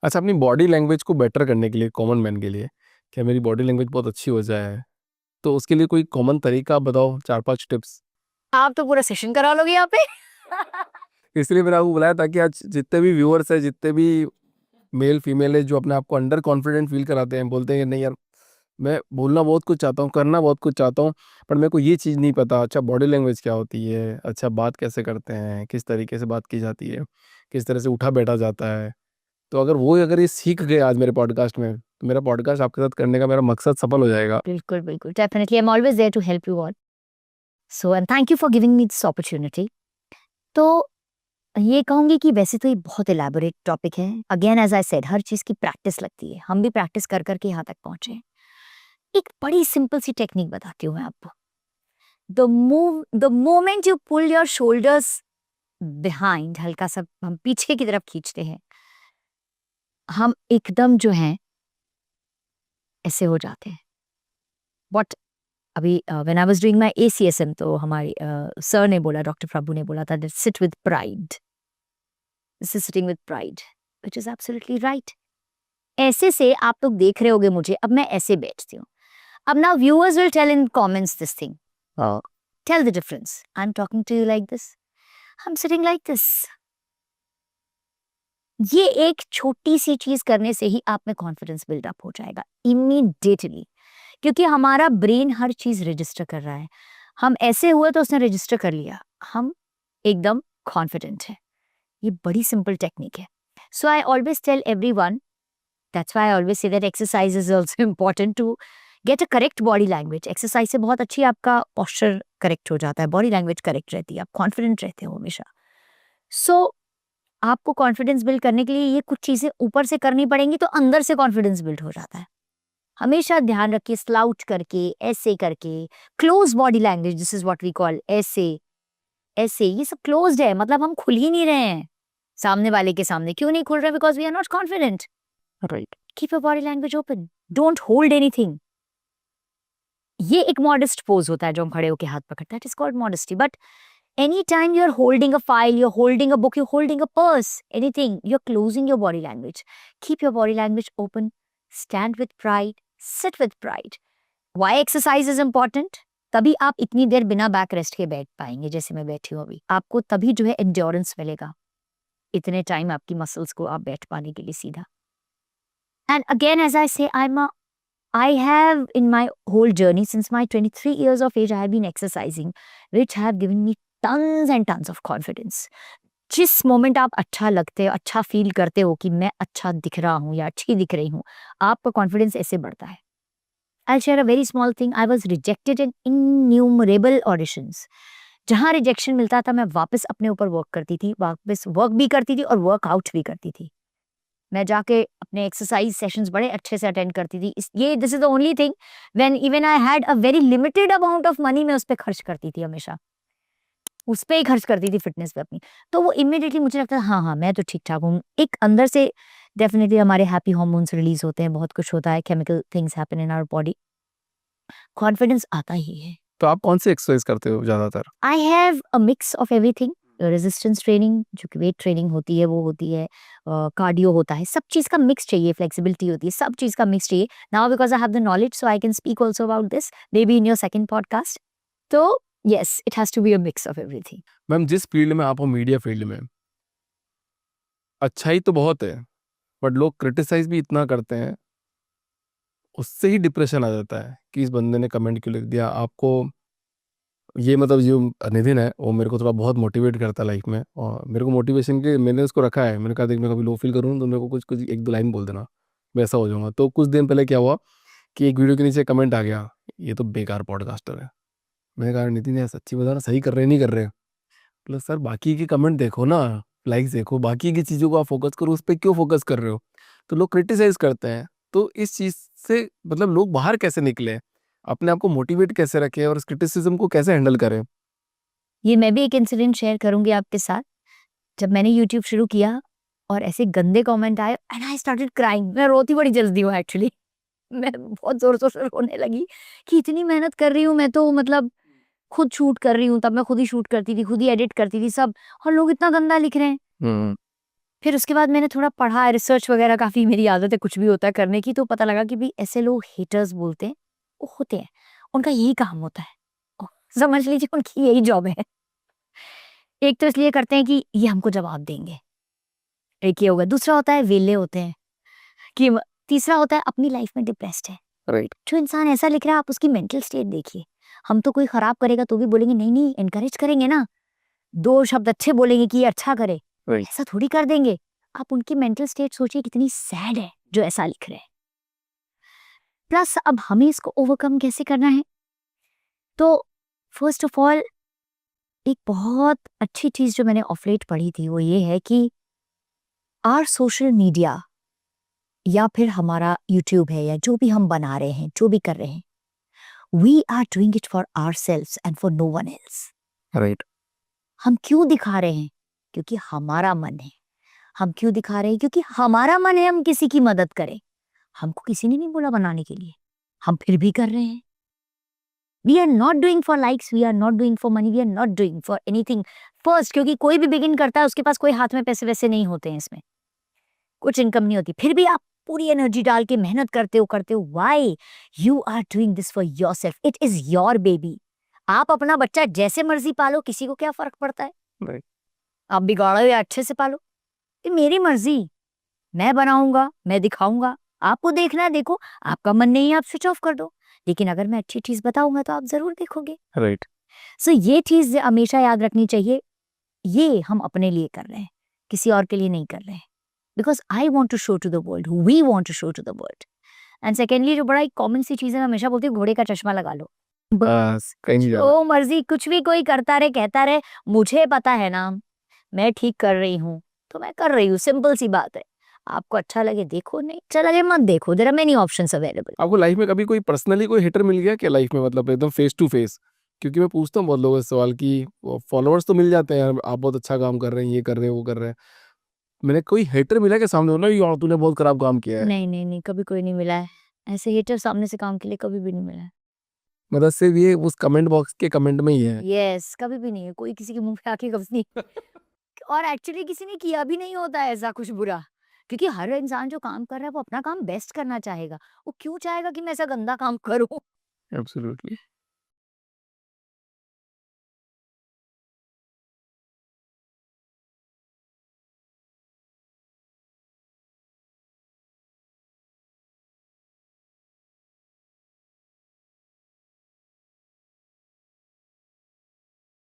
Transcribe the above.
अच्छा, अपनी body language को बेटर करने के लिए कॉमन मैन के लिए, क्या मेरी बॉडी लैंग्वेज बहुत अच्छी हो जाए, तो उसके लिए कोई कॉमन तरीका आप बताओ, 4-5 टिप्स। आप तो पूरा सेशन करा लोगे यहाँ पे। इसलिए मैंने आपको बुलाया ताकि आज जितने भी व्यूअर्स है, जितने भी मेल फीमेल है, जो अपने आप को अंडर कॉन्फिडेंट फील कराते हैं, बोलते हैं कि नहीं यार मैं बोलना बहुत कुछ चाहता हूँ, करना बहुत कुछ चाहता हूँ, पर मेरे को ये चीज़ नहीं पता। अच्छा, बॉडी लैंग्वेज क्या होती है, अच्छा बात कैसे करते हैं, किस तरीके से बात की जाती है, किस तरह से उठा बैठा जाता है। तो अगर ये सीख गए आज मेरे पॉडकास्ट में, तो मेरा पॉडकास्ट आपके साथ करने का मेरा मकसद सफल हो जाएगा। बिल्कुल बिल्कुल, definitely I am always there to help you all. So and thank you for giving me this opportunity. तो ये कहूंगी कि वैसे तो ये बहुत इलैबोरेट टॉपिक है। अगेन एज आई सेड, हर चीज की प्रैक्टिस लगती है। हम भी प्रैक्टिस कर करके यहाँ तक पहुंचे हैं। एक बड़ी सिंपल सी टेक्निक बताती हूँ मैं आपको। The moment you pull your shoulders behind, हल्का सा हम पीछे की तरफ खींचते हैं, हम एकदम जो है ऐसे हो जाते हैं। बट अभी when I was doing my ACSM, तो हमारी सर ने बोला, डॉक्टर प्रभु ने बोला था, sit with pride, this is sitting with pride, which is absolutely right. ऐसे से आप लोग देख रहे होगे मुझे, अब मैं ऐसे बैठती हूँ। अब ना viewers will tell in comments this thing, tell the difference. I am talking to you like this, I am sitting like this. ये एक छोटी सी चीज करने से ही आप में कॉन्फिडेंस बिल्डअप हो जाएगा इमीडिएटली, क्योंकि हमारा ब्रेन हर चीज रजिस्टर कर रहा है। हम ऐसे हुए तो उसने रजिस्टर कर लिया, हम एकदम कॉन्फिडेंट है। ये बड़ी सिंपल टेक्निक है। So I always tell everyone, that's why I always say that exercise is also important to get a correct body language. Exercise से बहुत अच्छी आपका पोस्चर करेक्ट हो जाता है, बॉडी लैंग्वेज करेक्ट रहती है, आप कॉन्फिडेंट रहते हो हमेशा। सो आपको कॉन्फिडेंस बिल्ड करने के लिए ये कुछ चीजें ऊपर से करनी पड़ेंगी, तो अंदर से कॉन्फिडेंस बिल्ड हो जाता है। हमेशा ध्यान रखिए, स्लाउट करके, ऐसे करके, close body language, this is what we call ऐसे। ऐसे ये सब क्लोज्ड है, मतलब हम खुल ही नहीं रहे हैं सामने वाले के सामने। क्यों नहीं खुल रहे? Because we are not confident. Right. Keep your body language open, don't hold anything. ये एक मॉडेस्ट पोज होता है जो हम खड़े होकर हाथ पकड़ते हैं, it is called modesty. But anytime you're holding a file, you're holding a book, you're holding a purse, anything, you're closing your body language. Keep your body language open, stand with pride, sit with pride. Why exercise is important? तभी आप इतनी देर बिना back rest के बैठ पाएंगे जैसे मैं बैठी हूँ अभी। आपको तभी जो है एंड्योरेंस मिलेगा, इतने टाइम आपकी मसल्स को आप बैठ पाने के लिए सीधा। एंड अगेन एज आई से, I have in my whole journey since my 23 years of age, I have been exercising, which have given me tons and tons of confidence. जिस मोमेंट आप अच्छा लगते हो, अच्छा फील करते हो कि मैं अच्छा दिख रहा हूँ या अच्छी दिख रही हूँ, आपका कॉन्फिडेंस ऐसे बढ़ता है। I'll share a very small thing. I was rejected in innumerable auditions. जहाँ रिजेक्शन मिलता था, मैं वापस अपने ऊपर वर्क करती थी, वापस वर्क भी करती थी और वर्कआउट भी करती थी। मैं जाके अपने एक्सरसाइज सेशंस बड़े अच्छे से अटेंड करती थी। This is the only thing, when even I had a very limited amount of money, मैं उस पर खर्च करती थी, हमेशा उस पर ही खर्च करती थी, फिटनेस पे अपनी। तो वो इमिडिएटली मुझे लगता था हाँ हाँ मैं तो ठीक ठाक हूँ। एक अंदर से डेफिनेटली हमारे हैप्पी हार्मोन्स रिलीज होते हैं, बहुत कुछ होता है, chemical things happen in our body, confidence आता ही है। तो आप कौन सी एक्सरसाइज करते हो ज़्यादातर? I have a mix of everything. Resistance training जो कि वेट ट्रेनिंग होती है वो होती है, कार्डियो होता है, सब चीज़ का मिक्स चाहिए, फ्लेक्सिबिलिटी होती है, सब चीज़ का मिक्स चाहिए। Now because I have the knowledge, so I can speak also about this, maybe in your second podcast. तो yes, it has to be a mix of everything. Ma'am, जिस field में आप हो, media field में, अच्छाई तो बहुत है, बट लोग क्रिटिसाइज भी इतना करते हैं, उससे ही डिप्रेशन आ जाता है कि इस बंदे ने कमेंट क्यों लिख दिया आपको। ये मतलब जो नितिन है वो मेरे को थोड़ा बहुत मोटिवेट करता है लाइफ में, और मेरे को मोटिवेशन के मैंने उसको रखा है। मैंने कहा देख, मैं कभी लो फील करूँ तो मेरे को कुछ कुछ 1-2 लाइन बोल देना, वैसा हो जाऊंगा। तो कुछ दिन पहले क्या हुआ कि एक वीडियो के नीचे कमेंट आ गया, ये तो बेकार पॉडकास्टर है। मैंने कहा नितिन यार सच्ची बता ना, सही कर रहे नहीं कर रहे? प्लस सर बाकी के कमेंट देखो ना, लाइक्स देखो, बाकी की चीज़ों को आप फोकस करो, उस पर क्यों फोकस कर रहे हो? तो लोग क्रिटिसाइज करते हैं, तो इस चीज़ से मतलब लोग बाहर कैसे निकले, अपने आप को मोटिवेट कैसे रखें और इस क्रिटिसिज्म को कैसे हैंडल करें? ये मैं भी एक इंसिडेंट शेयर करूंगी आपके साथ। जब मैंने यूट्यूब शुरू किया और ऐसे गंदे कमेंट आए, एंड आई स्टार्टेड क्राइंग। मैं रोती बड़ी जल्दी हूँ एक्चुअली। मैं बहुत जोर जोर से रोने लगी कि इतनी मेहनत कर रही हूँ मैं, तो मतलब खुद शूट कर रही हूँ, तब मैं खुद ही शूट करती थी, खुद ही एडिट करती थी सब, और लोग इतना गंदा लिख रहे हैं। फिर उसके बाद मैंने थोड़ा पढ़ा, रिसर्च वगैरह, काफ़ी मेरी आदत है कुछ भी होता है करने की, तो पता लगा कि भाई ऐसे लोग हेटर्स बोलते हैं, वो होते हैं, उनका यही काम होता है। समझ लीजिए उनकी यही जॉब है। एक तो इसलिए करते हैं कि ये हमको जवाब देंगे, एक ये होगा। दूसरा होता है वेले होते हैं कि तीसरा होता है अपनी लाइफ में डिप्रेस्ड है। राइट। जो इंसान ऐसा लिख रहा है, आप उसकी मेंटल स्टेट देखिए। हम तो कोई खराब करेगा तो भी बोलेंगे नहीं नहीं, एनकरेज करेंगे ना, 2 शब्द अच्छे बोलेंगे कि ये अच्छा करे, राइट। ऐसा थोड़ी कर देंगे। आप उनकी मेंटल स्टेट सोचिए कितनी सैड है जो ऐसा लिख रहे हैं। प्लस अब हमें इसको ओवरकम कैसे करना है? तो फर्स्ट ऑफ ऑल एक बहुत अच्छी चीज जो मैंने ऑफ लेट पढ़ी थी वो ये है कि आर सोशल मीडिया या फिर हमारा यूट्यूब है या जो भी हम बना रहे हैं, जो भी कर रहे हैं, we are doing it for ourselves and for no one else. Right. हम क्यों दिखा रहे हैं? क्योंकि हमारा मन है। हम क्यों दिखा रहे हैं? क्योंकि हमारा मन है हम किसी की मदद करें। हमको किसी ने नहीं बोला बनाने के लिए, हम फिर भी कर रहे हैं। We are not doing for likes, we are not doing for money, we are not doing for anything first, क्योंकि कोई भी बिगिन करता है उसके पास कोई हाथ में पैसे वैसे नहीं होते हैं, इसमें कुछ इनकम नहीं होती, फिर भी आप पूरी एनर्जी डाल के मेहनत करते हो। Why? You are doing this for yourself, it is your baby. आप अपना बच्चा जैसे मर्जी पालो, किसी को क्या फर्क पड़ता है? राइट। आप बिगाड़ो या अच्छे से पालो, ये मेरी मर्जी। मैं बनाऊंगा, मैं दिखाऊंगा, आपको देखना है देखो, आपका मन नहीं है आप स्विच ऑफ कर दो, लेकिन अगर मैं अच्छी चीज बताऊंगा तो आप जरूर देखोगे। राइट। सो ये चीज हमेशा याद रखनी चाहिए, ये हम अपने लिए कर रहे हैं, किसी और के लिए नहीं कर रहे हैं। Because I want to show to the world, we want to show to the world. And secondly जो बड़ा एक कॉमन सी चीज है, मैं हमेशा बोलती हूँ, घोड़े का चश्मा लगा लो। बस कहीं नहीं जाना। ओ मर्जी कुछ भी कोई करता रहे, कहता रहे, मुझे पता है ना मैं ठीक कर रही हूँ, तो मैं कर रही हूँ, सिंपल सी बात है। आपको अच्छा लगे देखो, नहीं अच्छा लगे मत देखो, there are many options available. आपको लाइफ में कभी कोई पर्सनली कोई हिटर मिल गया क्या लाइफ में, मतलब एकदम फेस टू फेस? क्योंकि मैं पूछता हूँ बहुत लोगों से सवाल कि फॉलोअर्स तो मिल जाते हैं यार, आप बहुत अच्छा काम कर रहे हैं, ये कर रहे हैं, वो कर रहे हैं। मैंने कोई हेटर मिला के सामने ना, यार तूने बहुत खराब काम किया है? नहीं नहीं नहीं, कभी कोई नहीं मिला है ऐसे हेटर सामने से काम के लिए, कभी भी नहीं मिला है। मतलब सिर्फ ये उस कमेंट बॉक्स के कमेंट में ही है? यस, कभी भी नहीं है, कोई किसी के मुंह पे आके कभी नहीं। और एक्चुअली किसी ने किया भी नहीं होता है ऐसा कुछ बुरा, क्योंकि हर इंसान जो काम कर रहा है वो अपना काम बेस्ट करना चाहेगा। वो क्यों चाहेगा कि मैं ऐसा गंदा काम करूं? एब्सोल्युटली।